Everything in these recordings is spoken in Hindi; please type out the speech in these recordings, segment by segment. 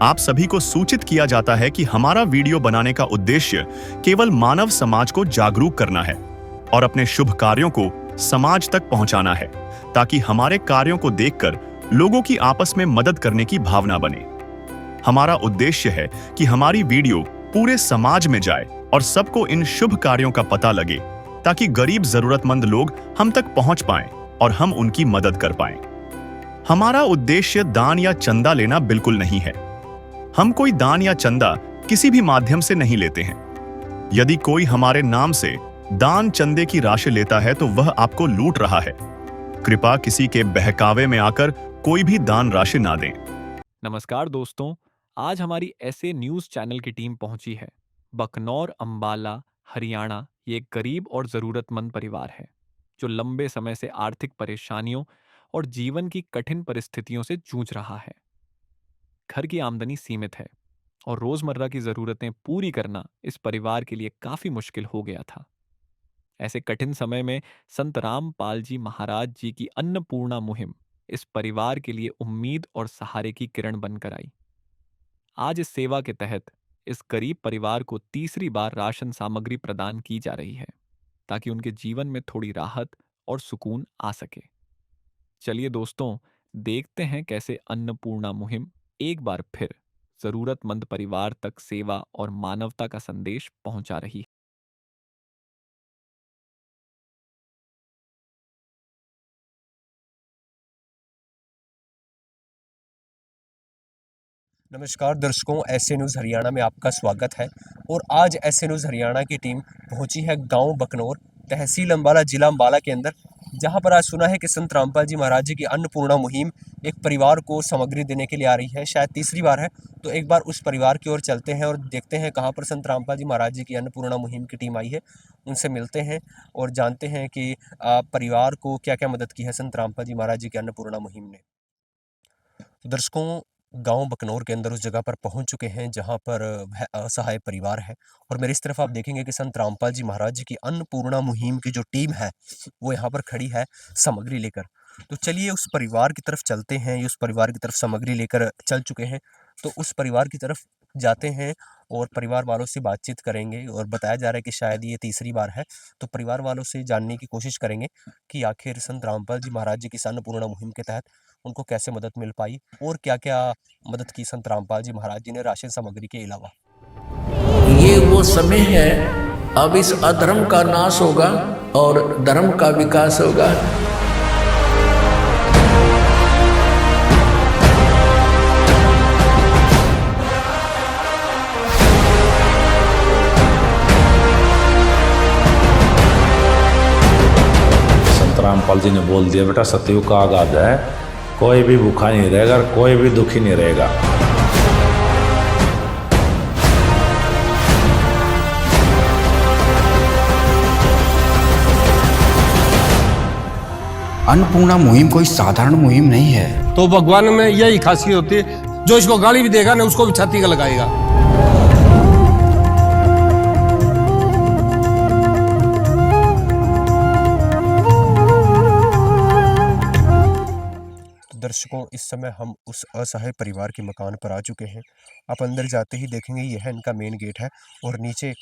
आप सभी को सूचित किया जाता है कि हमारा वीडियो बनाने का उद्देश्य केवल मानव समाज को जागरूक करना है और अपने शुभ कार्यों को समाज तक पहुंचाना है, ताकि हमारे कार्यों को देखकर लोगों की आपस में मदद करने की भावना बने। हमारा उद्देश्य है कि हमारी वीडियो पूरे समाज में जाए और सबको इन शुभ कार्यों का पता लगे, ताकि गरीब जरूरतमंद लोग हम तक पहुंच पाएं और हम उनकी मदद कर पाएं। हमारा उद्देश्य दान या चंदा लेना बिल्कुल नहीं है। हम कोई दान या चंदा किसी भी माध्यम से नहीं लेते हैं। यदि कोई हमारे नाम से दान चंदे की राशि लेता है तो वह आपको लूट रहा है। कृपया किसी के बहकावे में आकर कोई भी दान राशि ना दें। नमस्कार दोस्तों, आज हमारी ऐसे न्यूज़ चैनल की टीम पहुंची है। बकनौर अंबाला हरियाणा ये एक गरीब और ज़रूरतमंद परिवार है जो लंबे समय से आर्थिक परेशानियों और जीवन की कठिन परिस्थितियों से जूझ रहा है। घर की आमदनी सीमित है और रोज़मर्रा की ज़रूरतें पूरी करना इस परिवार के लिए काफ़ी मुश्किल हो गया था। ऐसे कठिन समय में संत रामपाल जी महाराज जी की अन्नपूर्णा मुहिम इस परिवार के लिए उम्मीद और सहारे की किरण बनकर आई। आज इस सेवा के तहत इस गरीब परिवार को तीसरी बार राशन सामग्री प्रदान की जा रही है, ताकि उनके जीवन में थोड़ी राहत और सुकून आ सके। चलिए दोस्तों, देखते हैं कैसे अन्नपूर्णा मुहिम एक बार फिर जरूरतमंद परिवार तक सेवा और मानवता का संदेश पहुंचा रही है। नमस्कार दर्शकों, ऐसे न्यूज़ हरियाणा में आपका स्वागत है। और आज ऐसे न्यूज़ हरियाणा की टीम पहुंची है गांव बकनौर, तहसील अंबाला, जिला अंबाला के अंदर, जहां पर आज सुना है कि संत रामपाल जी महाराज जी की अन्नपूर्णा मुहिम एक परिवार को सामग्री देने के लिए आ रही है। शायद तीसरी बार है। तो एक बार उस परिवार की ओर चलते हैं और देखते हैं कहाँ पर संत रामपाल जी महाराज जी की अन्नपूर्णा मुहिम की टीम आई है। उनसे मिलते हैं और जानते हैं कि परिवार को क्या क्या मदद की है संत रामपाल जी महाराज जी की अन्नपूर्णा मुहिम ने। तो दर्शकों, गांव बकनौर के अंदर उस जगह पर पहुंच चुके हैं जहां पर वह असहाय परिवार है। और मेरी इस तरफ आप देखेंगे कि संत रामपाल जी महाराज जी की अन्नपूर्णा मुहिम की जो टीम है वो यहाँ पर खड़ी है सामग्री लेकर। तो चलिए उस परिवार की तरफ चलते हैं। ये उस परिवार की तरफ सामग्री लेकर चल चुके हैं, तो उस परिवार की तरफ जाते हैं और परिवार वालों से बातचीत करेंगे। और बताया जा रहा है कि शायद ये तीसरी बार है। तो परिवार वालों से जानने की कोशिश करेंगे कि आखिर संत रामपाल जी महाराज जी की इस अन्नपूर्णा मुहिम के तहत उनको कैसे मदद मिल पाई और क्या-क्या मदद की संत रामपाल जी महाराज जी ने राशन सामग्री के अलावा। ये वो समय है, अब इस अधर्म का नाश होगा और धर्म का विकास होगा। संत रामपाल जी ने बोल दिया, बेटा सतयुग का आगाज है, कोई भी भूखा नहीं रहेगा और कोई भी दुखी नहीं रहेगा। अन्नपूर्णा मुहिम कोई साधारण मुहिम नहीं है। तो भगवान में यही खासियत होती है, जो इसको गाली भी देगा ना उसको भी छाती का लगाएगा। तो दर्शकों, इस समय हम उस असहाय परिवार के मकान पर आ चुके हैं। आप अंदर जाते ही देखेंगे यह है इनका मेन गेट है और नीचे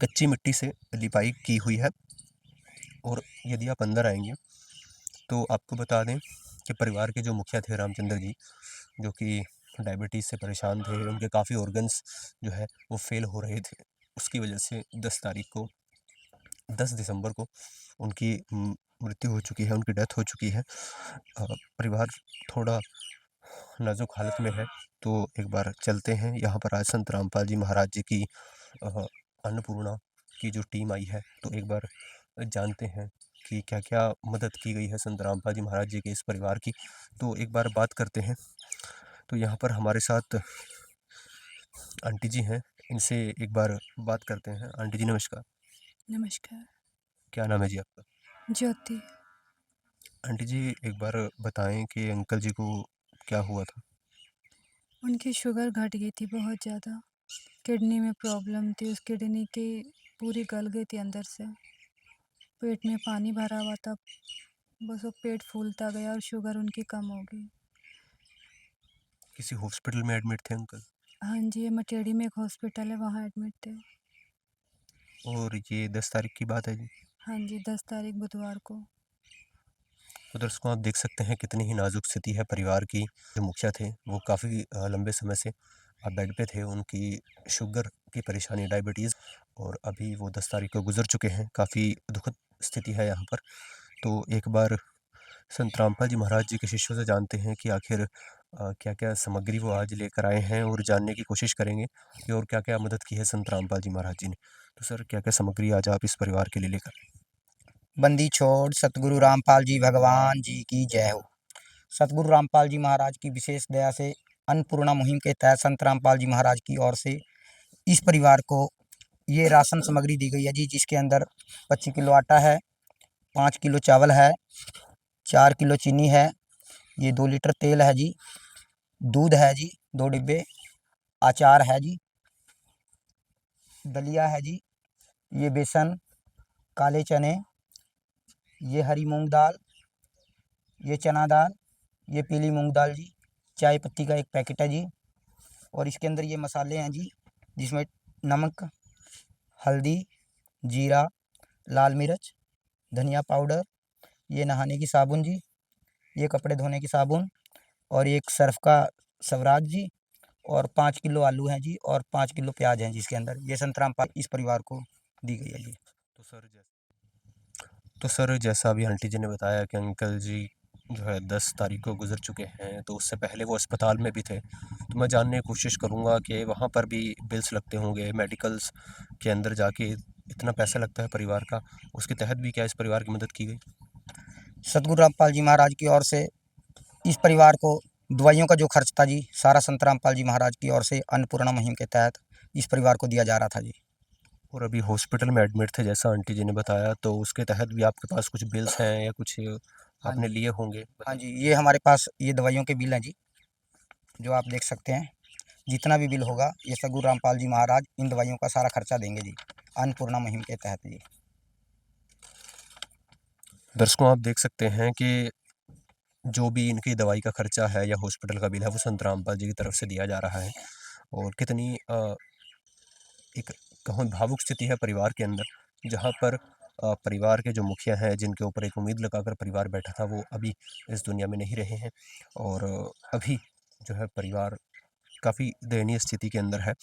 कच्ची मिट्टी से लिपाई की हुई है। और यदि आप अंदर आएंगे तो आपको बता दें कि परिवार के जो मुखिया थे रामचंद्र जी, जो कि डायबिटीज़ से परेशान थे, उनके काफ़ी ऑर्गन्स जो है वो फेल हो रहे थे। उसकी वजह से 10 दिसंबर को उनकी मृत्यु हो चुकी है, उनकी डेथ हो चुकी है। परिवार थोड़ा नाजुक हालत में है। तो एक बार चलते हैं, यहाँ पर आज संत रामपाल जी महाराज जी की अन्नपूर्णा की जो टीम आई है, तो एक बार जानते हैं कि क्या-क्या मदद की गई है संत रामपाल जी महाराज जी के इस परिवार की। तो एक बार बात करते हैं। तो यहाँ पर हमारे साथ आंटी जी हैं, इनसे एक बार बात करते हैं। आंटी जी नमस्कार। नमस्कार। क्या नाम है जी आपका? ज्योति। आंटी जी एक बार बताएं कि अंकल जी को क्या हुआ था? उनकी शुगर घट गई थी बहुत ज़्यादा। किडनी में प्रॉब्लम थी, उस किडनी की पूरी गल गई थी अंदर से। पेट में पानी भरा हुआ था, बस वो पेट फूलता गया और शुगर उनकी कम हो गई। किसी हॉस्पिटल में एडमिट थे अंकल? हाँ जी, ये मटेड़ी में एक हॉस्पिटल है, वहाँ एडमिट थे। और ये 10 तारीख की बात है जी। हाँ जी, 10 तारीख बुधवार को। तो दर्शकों आप देख सकते हैं कितनी ही नाजुक स्थिति है परिवार की। जो मुखिया थे वो काफ़ी लंबे समय से बेड पे थे। उनकी शुगर की परेशानी, डायबिटीज़, और अभी वो 10 तारीख को गुजर चुके हैं। काफ़ी दुखद स्थिति है यहाँ पर। तो एक बार संत रामपाल जी महाराज जी के शिष्यों से जानते हैं कि आखिर क्या-क्या सामग्री वो आज लेकर आए हैं, और जानने की कोशिश करेंगे कि और क्या-क्या मदद की है संत रामपाल जी महाराज जी ने। तो सर, क्या-क्या सामग्री आज आप इस परिवार के लिए लेकर आए? बंदी छोड़ सतगुरु रामपाल जी भगवान जी की जय हो। सतगुरु रामपाल जी महाराज की विशेष दया से अन्नपूर्णा मुहिम के तहत संत रामपाल जी महाराज की ओर से इस परिवार को ये राशन सामग्री दी गई है जी, जिसके अंदर 25 किलो आटा है, 5 किलो चावल है, 4 किलो चीनी है, ये 2 लीटर तेल है जी, दूध है जी 2 डिब्बे, अचार है जी, दलिया है जी, ये बेसन, काले चने, ये हरी मूंग दाल, ये चना दाल, ये पीली मूंग दाल जी, चाय पत्ती का एक पैकेट है जी, और इसके अंदर ये मसाले हैं जी, जिसमें नमक, हल्दी, जीरा, लाल मिर्च, धनिया पाउडर, ये नहाने की साबुन जी, ये कपड़े धोने की साबुन, और एक सर्फ का स्वराज जी, और 5 किलो आलू हैं जी, और 5 किलो प्याज हैं जी इसके अंदर। ये संतराम पाल इस परिवार को दी गई है जी। तो सर, जैसा अभी आंटी जी ने बताया कि अंकल जी जो है 10 तारीख को गुजर चुके हैं, तो उससे पहले वो अस्पताल में भी थे। तो मैं जानने की कोशिश करूँगा कि वहाँ पर भी बिल्स लगते होंगे, मेडिकल्स के अंदर जाके इतना पैसा लगता है परिवार का, उसके तहत भी क्या इस परिवार की मदद की गई? सतगुरु रामपाल जी महाराज की ओर से इस परिवार को दवाइयों का जो खर्च था जी, सारा संत रामपाल जी महाराज की ओर से अन्नपूर्णा मुहिम के तहत इस परिवार को दिया जा रहा था जी। और अभी हॉस्पिटल में एडमिट थे जैसा आंटी जी ने बताया, तो उसके तहत भी आपके पास कुछ बिल्स हैं या कुछ हाँ आपने जी, लिए होंगे? हाँ जी, ये हमारे पास ये दवाइयों के बिल हैं जी, जो आप देख सकते हैं। जितना भी बिल होगा ये सतगुरु रामपाल जी महाराज इन दवाइयों का सारा खर्चा देंगे जी, अन्नपूर्णा मुहिम के तहत जी। दर्शकों आप देख सकते हैं कि जो भी इनकी दवाई का खर्चा है या हॉस्पिटल का बिल है, वो संत रामपाल जी की तरफ से दिया जा रहा है। और कितनी एक कहूँ भावुक स्थिति है परिवार के अंदर, जहाँ पर परिवार के जो मुखिया हैं, जिनके ऊपर एक उम्मीद लगाकर परिवार बैठा था, वो अभी इस दुनिया में नहीं रहे हैं। और अभी जो है परिवार काफ़ी दयनीय स्थिति के अंदर है।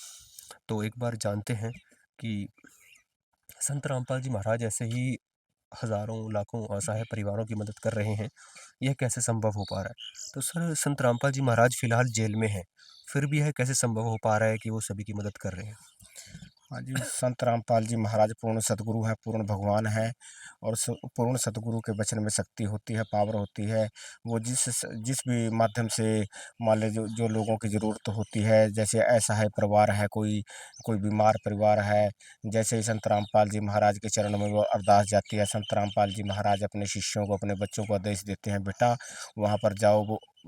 तो एक बार जानते हैं कि संत रामपाल जी महाराज ऐसे ही हज़ारों, लाखों असहाय परिवारों की मदद कर रहे हैं, यह कैसे संभव हो पा रहा है? तो सर, संत रामपाल जी महाराज फ़िलहाल जेल में हैं, फिर भी यह कैसे संभव हो पा रहा है कि वो सभी की मदद कर रहे हैं? हाँ जी, संत रामपाल जी महाराज पूर्ण सतगुरु हैं, पूर्ण भगवान हैं, और पूर्ण सतगुरु के वचन में शक्ति होती है, पावर होती है। वो जिस भी माध्यम से मान लीजिए जो जो लोगों की ज़रूरत होती है, जैसे असहाय परिवार है, कोई कोई बीमार परिवार है, जैसे ही संत रामपाल जी महाराज के चरणों में वो अरदास जाती है, संत रामपाल जी महाराज अपने शिष्यों को, अपने बच्चों को आदेश देते हैं, बेटा वहाँ पर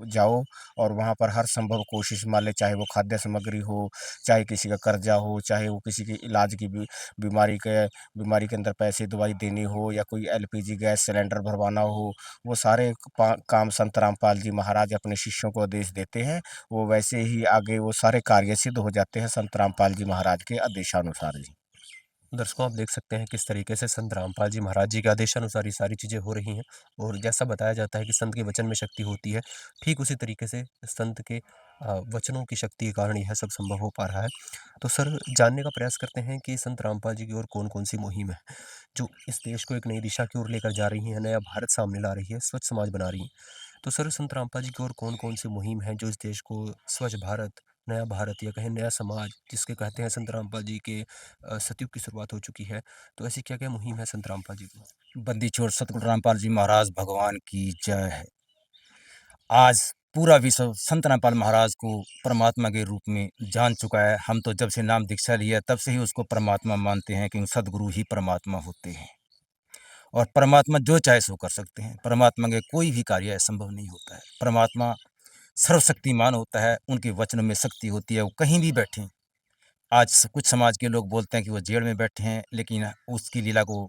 जाओ, और वहाँ पर हर संभव कोशिश, मान लें चाहे वो खाद्य सामग्री हो, चाहे किसी का कर्जा हो, चाहे वो किसी के इलाज की बीमारी के अंदर पैसे दवाई देनी हो, या कोई एलपीजी गैस सिलेंडर भरवाना हो, वो सारे काम संत रामपाल जी महाराज अपने शिष्यों को आदेश देते हैं। वो वैसे ही आगे वो सारे कार्य सिद्ध हो जाते हैं संत रामपाल जी महाराज के आदेशानुसार जी। दर्शकों आप देख सकते हैं किस तरीके से संत रामपाल जी महाराज जी के आदेशानुसार ये सारी चीज़ें हो रही हैं। और जैसा बताया जाता है कि संत के वचन में शक्ति होती है, ठीक उसी तरीके से संत के वचनों की शक्ति के कारण यह सब संभव हो पा रहा है। तो सर, जानने का प्रयास करते हैं कि संत रामपाल जी की ओर कौन-कौन सी मुहिम है, जो इस देश को एक नई दिशा की ओर लेकर जा रही है, नया भारत सामने ला रही है, स्वच्छ समाज बना रही है। तो सर, संत रामपाल जी की ओर कौन-कौन सी मुहिम है जो इस देश को स्वच्छ भारत, नया भारत या कहें नया समाज जिसके कहते हैं संत रामपाल जी के सतयुग की शुरुआत हो चुकी है। तो ऐसी क्या-क्या मुहिम है संत रामपाल जी की? बंदी छोड़ सतगुरु रामपाल जी महाराज भगवान की जय है। आज पूरा विश्व संत रामपाल महाराज को परमात्मा के रूप में जान चुका है। हम तो जब से नाम दीक्षा लिया तब से ही उसको परमात्मा मानते हैं, क्योंकि सदगुरु ही परमात्मा होते हैं, और परमात्मा जो चाहे सो कर सकते हैं। परमात्मा के कोई भी कार्य असंभव नहीं होता है। परमात्मा सर्वशक्तिमान होता है, उनके वचनों में शक्ति होती है, वो कहीं भी बैठें। आज कुछ समाज के लोग बोलते हैं कि वो जेल में बैठे हैं, लेकिन उसकी लीला को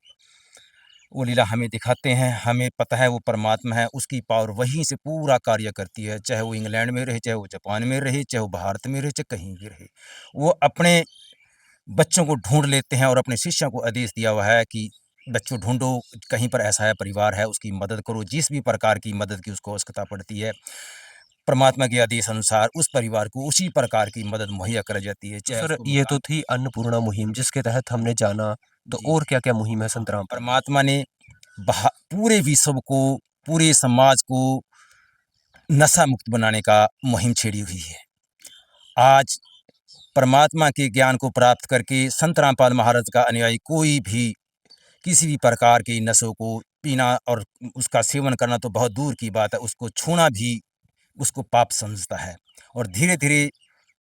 वो लीला हमें दिखाते हैं। हमें पता है वो परमात्मा है, उसकी पावर वहीं से पूरा कार्य करती है, चाहे वो इंग्लैंड में रहे, चाहे वो जापान में रहे, चाहे वो भारत में रहे, चाहे कहीं भी रहे। वो अपने बच्चों को ढूंढ लेते हैं और अपने शिष्यों को आदेश दिया हुआ है कि बच्चों ढूंढो, कहीं पर ऐसा है परिवार है, उसकी मदद करो, जिस भी प्रकार की मदद की उसको आवश्यकता पड़ती है, परमात्मा के आदेश अनुसार उस परिवार को उसी प्रकार की मदद मुहैया कराई जाती है। चाहे सर उसको ये तो मकान थी अन्नपूर्णा मुहिम जिसके तहत हमने जाना, तो जी। और क्या-क्या मुहिम है संत रामपाल? परमात्मा ने पूरे विश्व को, पूरे समाज को नशा मुक्त बनाने का मुहिम छेड़ी हुई है। आज परमात्मा के ज्ञान को प्राप्त करके संत रामपाल महाराज का अनुयायी कोई भी किसी भी प्रकार के नशों को पीना और उसका सेवन करना तो बहुत दूर की बात है, उसको छूना भी उसको पाप समझता है। और धीरे-धीरे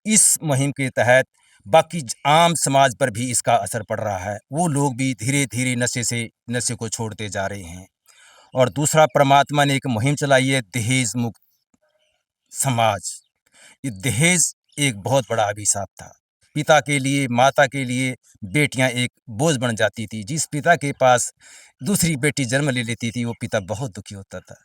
इस मुहिम के तहत बाकी आम समाज पर भी इसका असर पड़ रहा है। वो लोग भी धीरे-धीरे नशे को छोड़ते जा रहे हैं। और दूसरा, परमात्मा ने एक मुहिम चलाई है दहेज मुक्त समाज। ये दहेज एक बहुत बड़ा अभिशाप था। पिता के लिए, माता के लिए बेटियाँ एक बोझ बन जाती थी। जिस पिता के पास दूसरी बेटी जन्म ले लेती थी, वो पिता बहुत दुखी होता था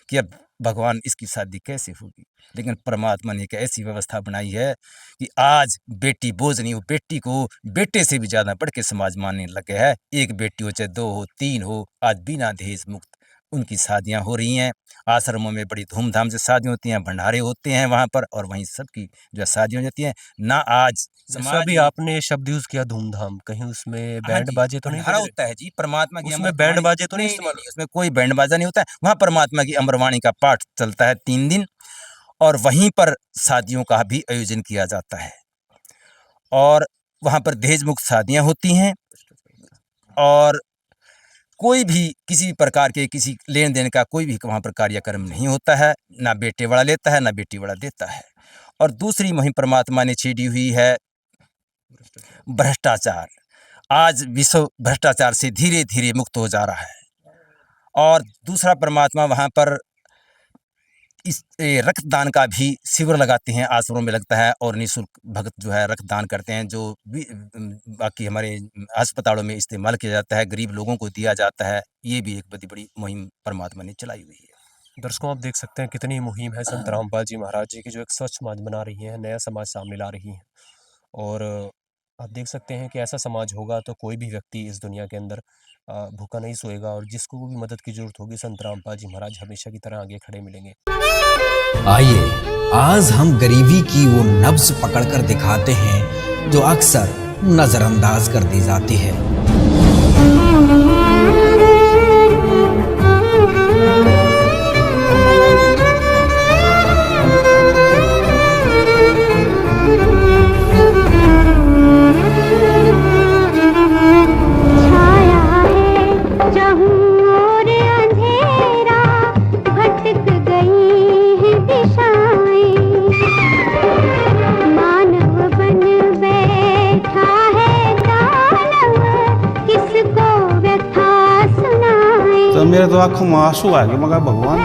कि अब भगवान इसकी शादी कैसे होगी? लेकिन परमात्मा ने एक ऐसी व्यवस्था बनाई है कि आज बेटी बोझ नहीं, वो बेटी को बेटे से भी ज़्यादा बढ़ के समाज मानने लग गया है। एक बेटी हो, चाहे 2 हो, 3 हो, आज बिना दहेज मुक्त उनकी शादियाँ हो रही हैं। आश्रमों में बड़ी धूमधाम से शादियाँ होती हैं, भंडारे होते हैं वहाँ पर, और वहीं सबकी जो है शादियाँ हो जाती हैं। ना आज जैसा समाज अभी में आपने शब्द यूज़ किया धूमधाम, कहीं उसमें हाँ बैंड जी, बाजे तो नहीं भंडारा बज रहे? होता है जी, परमात्मा की उसमें बैंड अमृतवाणी बाजे तो नहीं नहीं, नहीं, इस्तेमाल नहीं, उसमें कोई बैंड बाजा नहीं होता है। वहाँ परमात्मा की अमरवाणी का पाठ चलता है 3 दिन, और वहीं पर शादियों का भी आयोजन किया जाता है। और वहाँ पर दहेज मुक्त शादियाँ होती हैं, और कोई भी किसी भी प्रकार के किसी लेन-देन का कोई भी वहाँ पर कार्यक्रम नहीं होता है। ना बेटे वाला लेता है, ना बेटी वाला देता है। और दूसरी मुहिम परमात्मा ने छेड़ी हुई है भ्रष्टाचार। आज विश्व भ्रष्टाचार से धीरे-धीरे मुक्त हो जा रहा है। और दूसरा, परमात्मा वहाँ पर रक्तदान का भी शिविर लगाते हैं, आश्रमों में लगता है, और निःशुल्क भक्त जो है रक्तदान करते हैं, जो भी बाकी हमारे अस्पतालों में इस्तेमाल किया जाता है, गरीब लोगों को दिया जाता है। ये भी एक बड़ी बड़ी मुहिम परमात्मा ने चलाई हुई है। दर्शकों, आप देख सकते हैं कितनी मुहिम है संत रामपाल जी महाराज जी की, जो एक स्वच्छ समाज बना रही है, नया समाज सामने ला रही हैं। और आप देख सकते हैं कि ऐसा समाज होगा तो कोई भी व्यक्ति इस दुनिया के अंदर भूखा नहीं सोएगा, और जिसको भी मदद की ज़रूरत होगी संत रामपाल जी महाराज हमेशा की तरह आगे खड़े मिलेंगे। आइए आज हम गरीबी की वो नब्ज पकड़कर दिखाते हैं जो अक्सर नजरअंदाज कर दी जाती है। तो मेरे तो आंखों में आंसू आ गए, मगर भगवान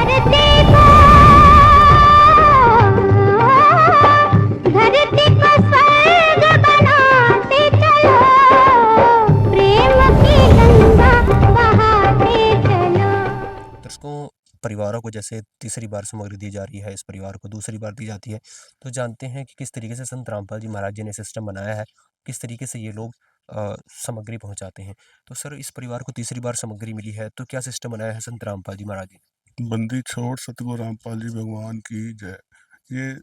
दर्शकों, परिवारों को जैसे तीसरी बार सामग्री दी जा रही है, इस परिवार को दूसरी बार दी जाती है, तो जानते हैं कि किस तरीके से संत रामपाल जी महाराज जी ने सिस्टम बनाया है, किस तरीके से ये लोग सामग्री पहुंचाते हैं। तो सर, इस परिवार को तीसरी बार सामग्री मिली है, तो क्या सिस्टम बनाया है संत रामपाल जी महाराज जी? बंदी छोड़ सतगुरु रामपाल जी भगवान की जय। ये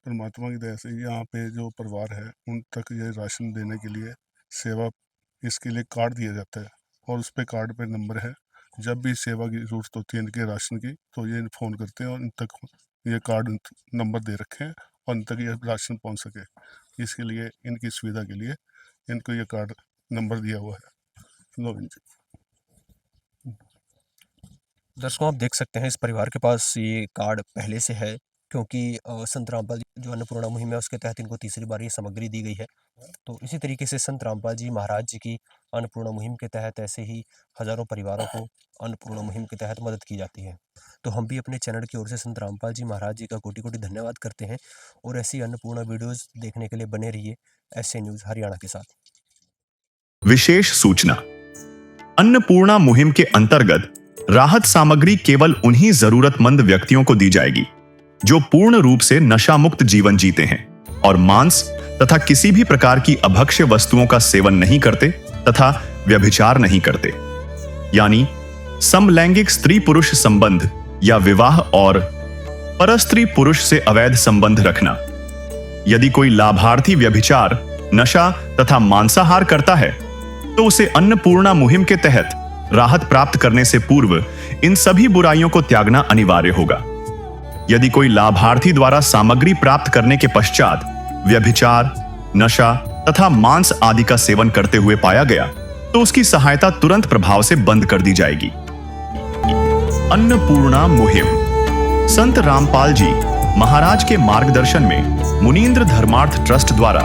परमात्मा की दया से यहाँ पे जो परिवार है उन तक ये राशन देने के लिए सेवा, इसके लिए कार्ड दिया जाता है, और उस पे कार्ड पे नंबर है। जब भी सेवा की ज़रूरत होती है इनके राशन की, तो ये फ़ोन करते हैं और इन तक ये कार्ड नंबर दे रखे हैं, और इन तक ये राशन पहुँच सके, इसके लिए इनकी सुविधा के लिए इनको ये कार्ड नंबर दिया हुआ है। लो इनसे। दर्शकों, आप देख सकते हैं इस परिवार के पास ये कार्ड पहले से है, क्योंकि संत रामपाल जी जो अन्नपूर्णा मुहिम है उसके तहत इनको तीसरी बार ये सामग्री दी गई है। तो इसी तरीके से संत रामपाल जी महाराज जी की अन्नपूर्णा मुहिम के तहत ऐसे ही हज़ारों परिवारों को अन्नपूर्णा मुहिम के तहत मदद की जाती है। तो हम भी अपने चैनल की ओर से संत रामपाल जी महाराज जी का कोटि-कोटि धन्यवाद करते हैं, और ऐसी अन्नपूर्णा वीडियोज़ देखने के लिए बने रहिए एसए न्यूज़ हरियाणा के साथ। विशेष सूचना, अन्नपूर्णा मुहिम के अंतर्गत राहत सामग्री केवल उन्हीं जरूरतमंद व्यक्तियों को दी जाएगी जो पूर्ण रूप से नशा मुक्त जीवन जीते हैं और मांस तथा किसी भी प्रकार की अभक्ष्य वस्तुओं का सेवन नहीं करते तथा व्यभिचार नहीं करते, यानी समलैंगिक स्त्री पुरुष संबंध या विवाह और परस्त्री पुरुष से अवैध संबंध रखना। यदि कोई लाभार्थी व्यभिचार, नशा तथा मांसाहार करता है तो उसे अन्नपूर्णा मुहिम के तहत राहत प्राप्त करने से पूर्व इन सभी बुराइयों को त्यागना अनिवार्य होगा। यदि कोई लाभार्थी द्वारा सामग्री प्राप्त करने के पश्चात व्यभिचार, नशा तथा मांस आदि का सेवन करते हुए पाया गया तो उसकी सहायता तुरंत प्रभाव से बंद कर दी जाएगी। अन्नपूर्णा मुहिम। संत रामपाल जी महाराज के मार्गदर्शन में मुनींद्र धर्मार्थ ट्रस्ट द्वारा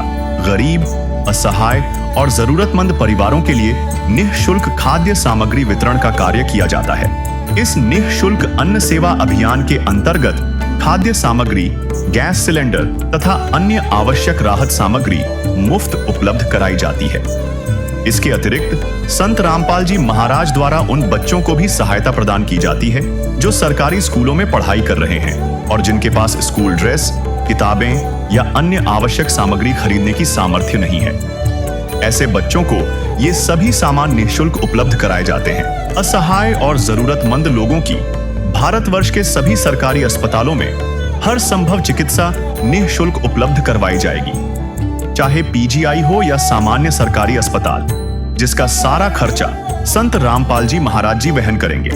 गरीब, असहाय और जरूरतमंद परिवारों के लिए निःशुल्क खाद्य सामग्री वितरण का कार्य किया जाता है। इस निःशुल्क अन्न सेवा अभियान के अंतर्गत खाद्य सामग्री, गैस सिलेंडर तथा अन्य आवश्यक राहत सामग्री मुफ्त उपलब्ध कराई जाती है। इसके अतिरिक्त संत रामपाल जी महाराज द्वारा उन बच्चों को भी सहायता प्रदान की जाती है जो सरकारी स्कूलों में पढ़ाई कर रहे हैं और जिनके पास स्कूल ड्रेस, किताबें या अन्य आवश्यक सामग्री खरीदने की सामर्थ्य नहीं है। ऐसे बच्चों को ये सभी सामान निःशुल्क उपलब्ध कराए जाते हैं। असहाय और जरूरतमंद लोगों की भारतवर्ष के सभी सरकारी अस्पतालों में हर संभव चिकित्सा निःशुल्क उपलब्ध करवाई जाएगी, चाहे पीजीआई हो या सामान्य सरकारी अस्पताल, जिसका सारा खर्चा संत रामपाल जी महाराज जी वहन करेंगे।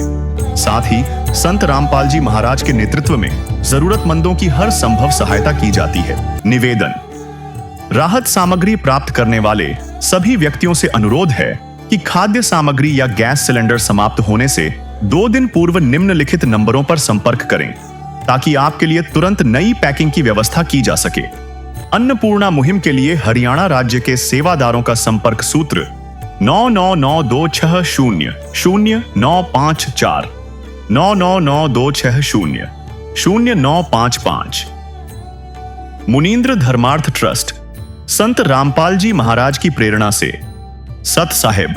साथ ही संत रामपाल जी महाराज के नेतृत्व में जरूरतमंदों की हर संभव सहायता की जाती है। निवेदन। राहत सामग्री प्राप्त करने वाले सभी व्यक्तियों से अनुरोध है कि खाद्य सामग्री या गैस सिलेंडर समाप्त होने से 2 दिन पूर्व निम्नलिखित नंबरों पर संपर्क करें ताकि आपके लिए तुरंत नई पैकिंग की व्यवस्था की जा सके। अन्नपूर्णा मुहिम के लिए हरियाणा राज्य के सेवादारों का संपर्क सूत्र 9992600954 9992600955। मुनींद्र धर्मार्थ ट्रस्ट संत रामपाल जी महाराज की प्रेरणा से सत साहिब